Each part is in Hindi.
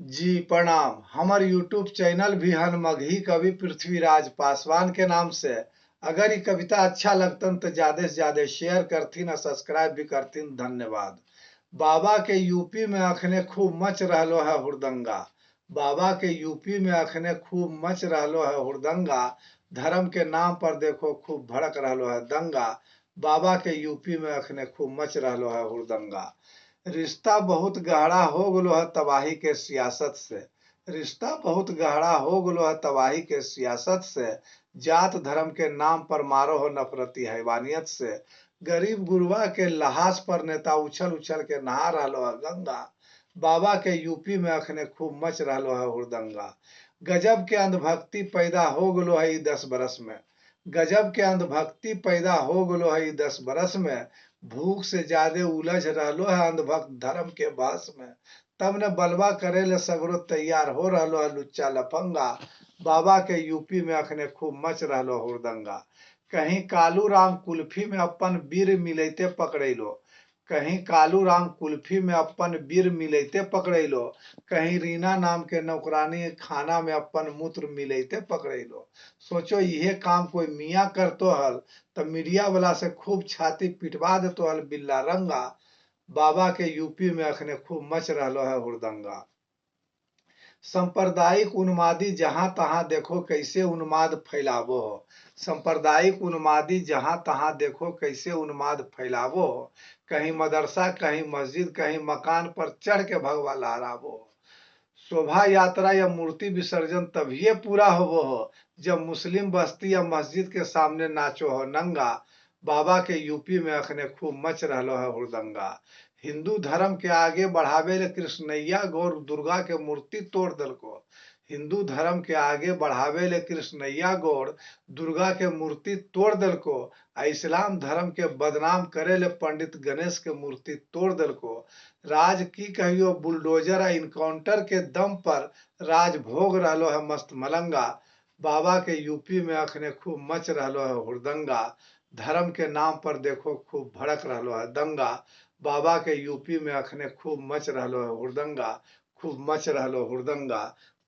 जी प्रणाम। हमर यूट्यूब चैनल भी हन मगही कवि पृथ्वीराज पासवान के नाम से। अगर ये कविता अच्छा लगतन तो ज्यादा से ज्यादा शेयर करथिन और सब्सक्राइब भी करथिन। धन्यवाद। बाबा के यूपी में अखने खूब मच रहलो है हुड़दंगा। बाबा के यूपी में अखने खूब मच रहलो है हुड़दंगा। धर्म के नाम पर देखो खूब भड़क रहलो है दंगा। बाबा के यूपी में अखने खूब मच रहलो है हुड़दंगा। रिश्ता बहुत गहरा हो गलो है तबाही के सियासत से। रिश्ता बहुत गहरा हो गलो है तबाही के सियासत से। जात धर्म के नाम पर मारो हो नफरती हैवानियत से। गरीब गुरबा के लहास पर नेता उछल उछल के नहा रहलो है गंगा। बाबा के यूपी में अखने खूब मच रहलो है हुड़दंगा। गजब के अंधभक्ति पैदा हो गलो है 10 बरस में। गजब के अंधभक्ति पैदा हो गलो है 10 बरस में। भूख से ज्यादा उलझ रहलो है अंधभक्त धर्म के बहस में। तब ने बलवा करे ले सगरो तैयार हो रहलो है लुच्चा लफंगा। बाबा के यूपी में अखने खूब मच रहलो हुड़दंगा। कहीं कालू राम कुल्फी में अपन वीर मिलैते पकड़ैलो। कहीं कालू राम कुल्फी में अपन वीर मिलैते पकड़ैलो। कहीं रीना नाम के नौकरानी खाना में अपन मूत्र मिलैते पकड़ैलो। सोचो यह काम कोई मियाँ करतो हल तो मीडिया वाला से खूब छाती पिटवा देतो हल बिल्ला रंगा। बाबा के यूपी में अखने खूब मच रहलो है हुड़दंगा। सांप्रदायिक उन्मादी जहां तहां देखो कैसे उन्माद फैलावो हो। सांप्रदायिक उन्मादी जहां तहां देखो कैसे उन्माद फैलावो हो। कहीं मदरसा कहीं मस्जिद कहीं मकान पर चढ़ के भगवा लहरावो हो। शोभा यात्रा या मूर्ति विसर्जन तभी पूरा होवो हो जब मुस्लिम बस्ती या मस्जिद के सामने नाचो हो नंगा। बाबा के यूपी में अखने खूब मच रहलो है हुड़दंगा। हिंदू धर्म के आगे बढ़ावे ले कृष्णैया गौर दुर्गा के मूर्ति तोड़ दलको। हिंदू धर्म के आगे बढ़ावे ले कृष्णैया गौर दुर्गा के मूर्ति तोड़ दलको। इस्लाम धर्म के बदनाम करे ले पंडित गणेश के मूर्ति तोड़ दलको। राज की कहियो बुलडोजर इनकाउंटर के दम पर राज भोग रहलो है मस्त मलंगा। बाबा के यूपी में अखने खूब मच रहलो है हुड़दंगा। धर्म के नाम पर देखो खूब भड़क रहलो है दंगा। बाबा के यूपी में अखने खूब मच रहलो है हुड़दंगा। खूब मच रहलो हुड़दंगा।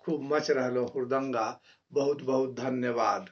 खूब मच रहलो हुड़दंगा। बहुत बहुत धन्यवाद।